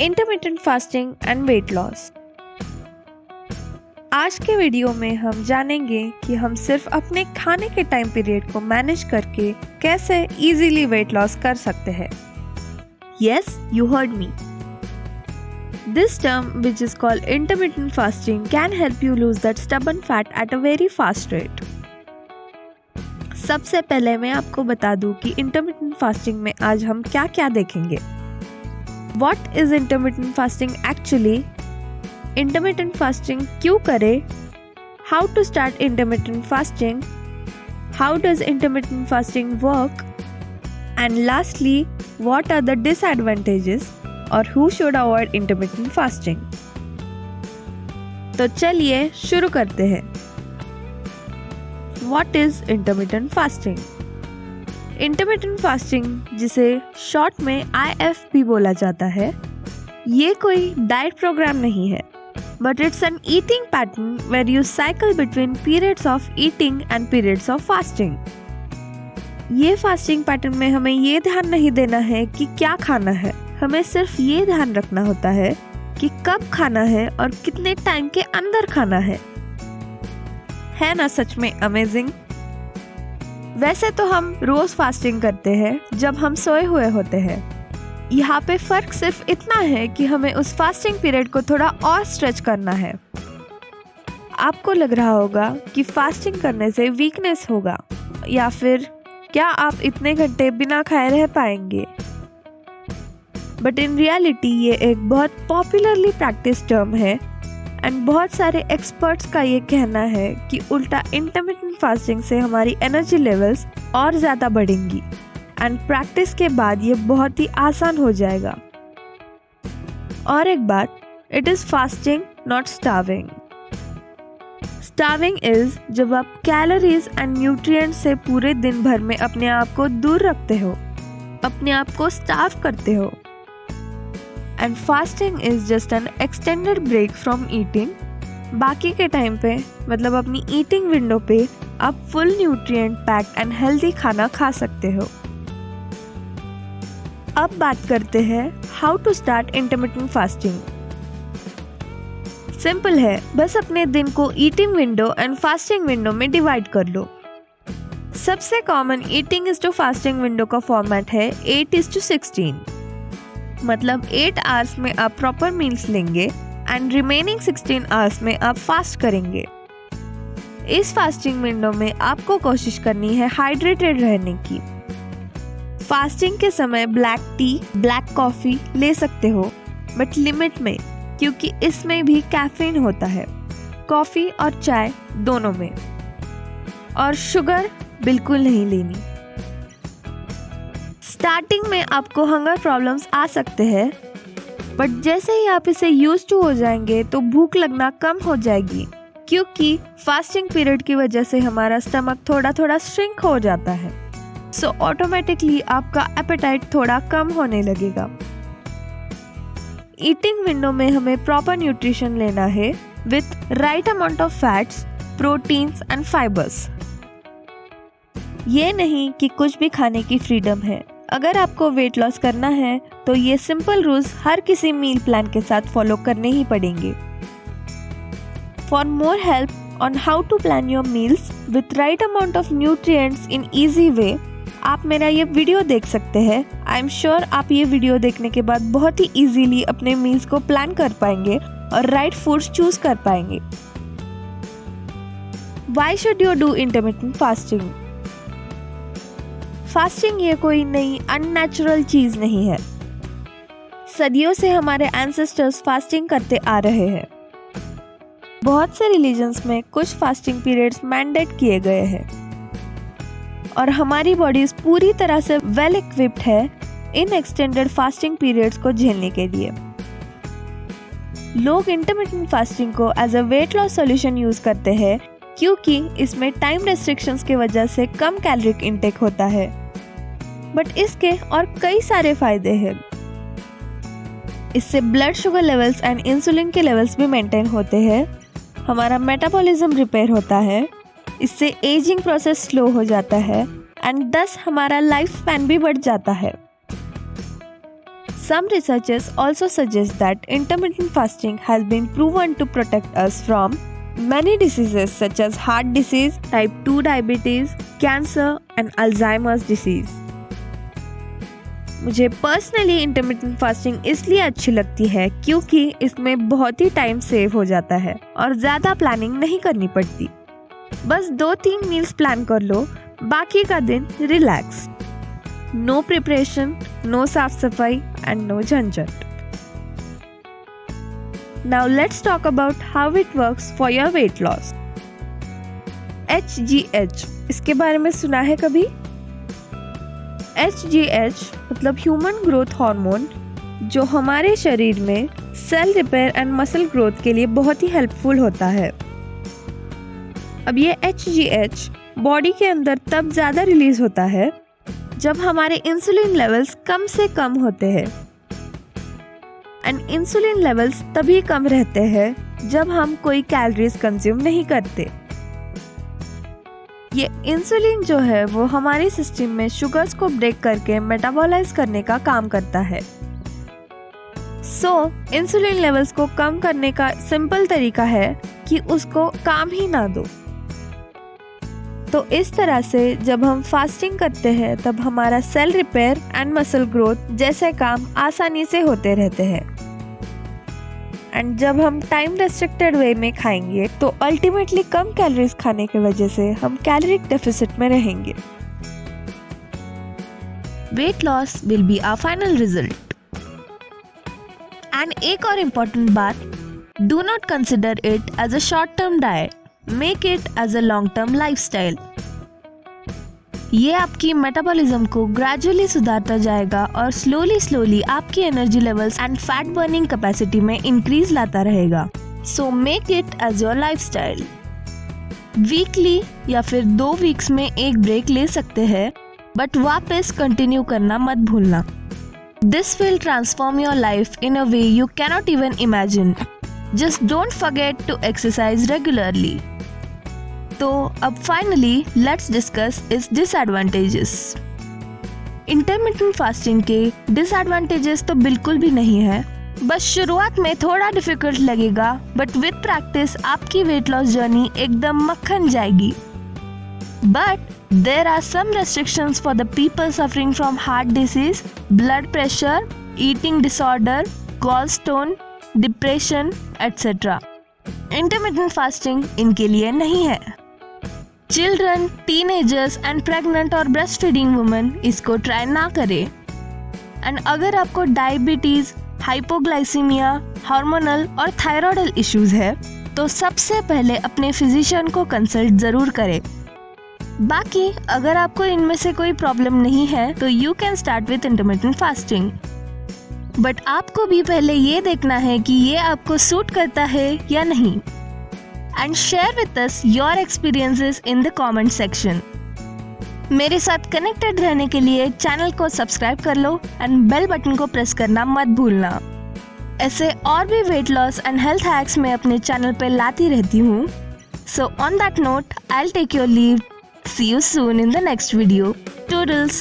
Intermittent fasting and weight loss. आज के video में हम जानेंगे कि हम सिर्फ अपने खाने के टाइम पीरियड को मैनेज करके कैसे इजीली वेट लॉस कर सकते हैं। Yes, you heard me. This term, which is called intermittent fasting, can help you lose that stubborn fat at a very fast rate. सबसे पहले मैं आपको बता दूं कि इंटरमिटेंट फास्टिंग में आज हम क्या क्या देखेंगे। What is intermittent fasting actually? Intermittent fasting क्यों करें? How to start intermittent fasting? How does intermittent fasting work? And lastly, what are the disadvantages or who should avoid intermittent fasting? तो चलिए शुरू करते हैं। What is intermittent fasting? Intermittent fasting, जिसे short में IF भी बोला जाता है, ये कोई डाइट प्रोग्राम नहीं है, but it's an eating pattern where you cycle between periods of eating and periods of fasting. ये फास्टिंग पैटर्न में हमें ये ध्यान नहीं देना है कि क्या खाना है, हमें सिर्फ ये ध्यान रखना होता है कि कब खाना है और कितने टाइम के अंदर खाना है ना सच में अमेजिंग। वैसे तो हम रोज फास्टिंग करते हैं जब हम सोए हुए होते हैं। यहाँ पे फर्क सिर्फ इतना है कि हमें उस फास्टिंग पीरियड को थोड़ा और स्ट्रेच करना है। आपको लग रहा होगा कि फास्टिंग करने से वीकनेस होगा, या फिर क्या आप इतने घंटे बिना खाए रह पाएंगे। बट इन रियलिटी ये एक बहुत पॉपुलरली प्रैक्टिस टर्म है एंड बहुत सारे एक्सपर्ट्स का ये कहना है कि उल्टा इंटरमिटेंट फास्टिंग से हमारी एनर्जी लेवल्स और ज़्यादा बढ़ेंगी एंड प्रैक्टिस के बाद ये बहुत ही आसान हो जाएगा। और एक बात, it is fasting not starving. Starving is जब आप कैलोरीज एंड न्यूट्रिएंट्स से पूरे दिन भर में अपने आप को दूर रखते हो, अपने आप को स्टार्व करते हो। And fasting is just an extended break from eating. बाकी के टाइम पे, मतलब अपनी ईटिंग विंडो पे, आप full nutrient packed and healthy खाना खा सकते हो। अब बात करते हैं how to start intermittent fasting. Simple है, बस अपने दिन को eating window and fasting window में डिवाइड कर लो। सबसे common eating is to fasting window का फॉर्मेट है 8:16, मतलब 8 आवर्स में आप प्रॉपर मील्स लेंगे एंड रिमेनिंग 16 आवर्स में आप फास्ट करेंगे। इस फास्टिंग विंडो में आपको कोशिश करनी है हाइड्रेटेड रहने की। फास्टिंग के समय ब्लैक टी, ब्लैक कॉफ़ी ले सकते हो, बट लिमिट में, क्योंकि इसमें भी कैफीन होता है, कॉफ़ी और चाय दोनों में। और शुगर बिल्कुल नहीं लेनी। स्टार्टिंग में आपको हंगर प्रॉब्लम्स आ सकते हैं, बट जैसे ही आप इसे यूज टू हो जाएंगे तो भूख लगना कम हो जाएगी, क्योंकि फास्टिंग पीरियड की वजह से हमारा स्टमक थोड़ा थोड़ा श्रिंक हो जाता है। सो ऑटोमेटिकली आपका एपेटाइट थोड़ा कम होने लगेगा। ईटिंग विंडो में हमें प्रॉपर न्यूट्रिशन लेना है with right amount of fats, proteins and fibres. ये नहीं कि कुछ भी खाने की फ्रीडम है। अगर आपको वेट लॉस करना है तो ये सिंपल रूल्स हर किसी मील प्लान के साथ फॉलो करने ही पड़ेंगे। For more help on how to plan your meals with right amount of nutrients in easy way, आप मेरा ये वीडियो देख सकते हैं। आई एम श्योर आप ये वीडियो देखने के बाद बहुत ही इजीली अपने मील्स को प्लान कर पाएंगे और राइट फूड्स चूज कर पाएंगे। Why should you do intermittent fasting? Fasting ये कोई नई अननेचुरल चीज नहीं है। सदियों से हमारे एंसेस्टर्स फास्टिंग करते आ रहे हैं। बहुत से रिलीजन्स में कुछ फास्टिंग पीरियड्स मैंडेट किए गए हैं और हमारी बॉडीज पूरी तरह से वेल इक्विप्ड है इन एक्सटेंडेड फास्टिंग पीरियड्स को झेलने के लिए। लोग इंटरमिटेंट फास्टिंग को as a weight loss solution use करते हैं, क्योंकि इसमें टाइम रेस्ट्रिक्शंस की वजह से कम कैलोरिक इंटेक होता है, बट इसके और कई सारे फायदे हैं। इससे blood sugar levels and insulin के लेवल्स भी मेंटेन होते हैं, हमारा मेटाबॉलिज्म रिपेयर होता है, इससे एजिंग प्रोसेस स्लो हो जाता है एंड 10 हमारा लाइफ स्पैन भी बढ़ जाता है। Some researchers also suggest that intermittent fasting has been proven to protect us from many diseases such as heart disease, type 2 diabetes, cancer and Alzheimer's disease. मुझे personally intermittent fasting इसलिए अच्छी लगती है क्योंकि इसमें बहुत ही टाइम सेव हो जाता है और ज़्यादा प्लानिंग नहीं करनी पड़ती। बस 2-3 मील्स प्लान कर लो, बाकी का दिन रिलैक्स। नो प्रिपरेशन, नो साफ सफाई एंड नो झंझट। Now let's talk about how it works for your weight loss. HGH, इसके बारे में सुना है कभी? HGH मतलब ह्यूमन ग्रोथ हार्मोन, जो हमारे शरीर में cell repair and muscle growth के लिए बहुत ही हेल्पफुल होता है। अब ये HGH बॉडी के अंदर तब ज़्यादा रिलीज होता है जब हमारे इंसुलिन लेवल्स कम से कम होते हैं, एंड इंसुलिन लेवल्स तभी कम रहते हैं जब हम कोई कैलोरीज कंज्यूम नहीं करते। ये इंसुलिन जो है वो हमारे सिस्टम में शुगर्स को ब्रेक करके मेटाबॉलाइज करने का काम करता है। इंसुलिन लेवल्स को कम करने का सिंपल तरीका है कि उसको काम ही ना दो। तो इस तरह से जब हम फास्टिंग करते हैं तब हमारा cell repair and muscle growth जैसे काम आसानी से होते रहते हैं। एंड जब हम टाइम रेस्ट्रिक्टेड वे में खाएंगे तो अल्टीमेटली कम कैलोरीज खाने की वजह से हम कैलोरिक डेफिसिट में रहेंगे। Weight loss will be our final result. And एक और इम्पोर्टेंट बात, do not consider it as a short term diet, make it as a long term lifestyle. ये आपकी मेटाबॉलिज्म को ग्रेजुअली सुधारता जाएगा और स्लोली आपकी energy levels and fat burning capacity में इंक्रीज लाता रहेगा। So make it as your lifestyle. Weekly या फिर 2 वीक्स में एक ब्रेक ले सकते हैं, बट वापस कंटिन्यू करना मत भूलना। This will transform your life in a way you cannot even imagine. Just don't forget to exercise regularly. तो अब finally let's discuss its disadvantages. Intermittent fasting के डिसएडवांटेजेस तो बिल्कुल भी नहीं है, बस शुरुआत में थोड़ा डिफिकल्ट लगेगा, बट विद प्रैक्टिस आपकी वेट लॉस जर्नी एकदम मक्खन जाएगी। But there are some restrictions for the people suffering from heart disease, blood pressure, eating disorder, gallstone, depression etcetera. Intermittent fasting इनके लिए नहीं है। चिल्ड्रन, टीनेजर्स एंड प्रेग्नेंट और breast feeding women इसको try ना करें। एंड अगर आपको डायबिटीज, हाइपोग्लाइसीमिया, हार्मोनल और थायराइडल इश्यूज है तो सबसे पहले अपने फिजिशियन को कंसल्ट जरूर करें। बाकी अगर आपको इनमें से कोई प्रॉब्लम नहीं है तो you can start with intermittent fasting. But आपको भी पहले ये देखना है कि ये आपको सूट करता है या नहीं। And share with us your experiences in the comment section. मेरे साथ कनेक्टेड रहने के लिए चैनल को सब्सक्राइब कर लो एंड बेल बटन को प्रेस करना मत भूलना। ऐसे और भी weight loss and health hacks मैं अपने चैनल पे लाती रहती हूँ। So on that note, I will take your leave. See you soon in the next video. Toodles!